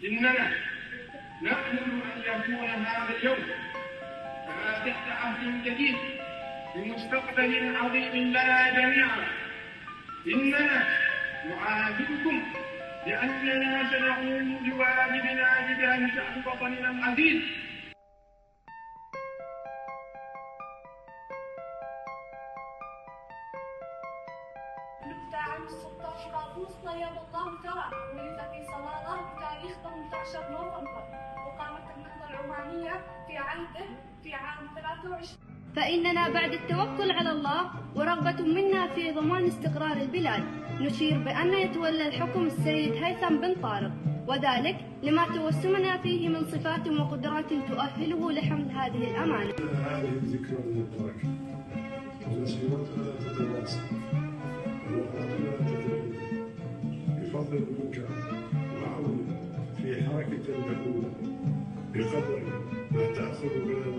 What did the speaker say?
إننا نأمل أن يكون هذا اليوم فاتحة عهد جديد بمستقبل عظيم لنا جميعا. إننا نعاهدكم بأننا سنقوم بواجبنا تجاه شعب وطننا العزيز. نبدأ عام 16 أغسطس طيب الله ثرى، ولد في صلالة بتاريخ 18 نوفمبر، وقامت النهضة العمانية في عهده في عام 23. فإننا بعد التوكل على الله ورغبة منا في ضمان استقرار البلاد نشير بأن يتولى الحكم السيد هيثم بن طارق، وذلك لما توسمنا فيه من صفات وقدرات تؤهله لحمل هذه الأمانة. هذه الذكرى المباركة ومسيرتنا تتواصل ووقتنا تتبادل بفضل منك وعونك في حركة مهولة بقدر ما تأخذ بنا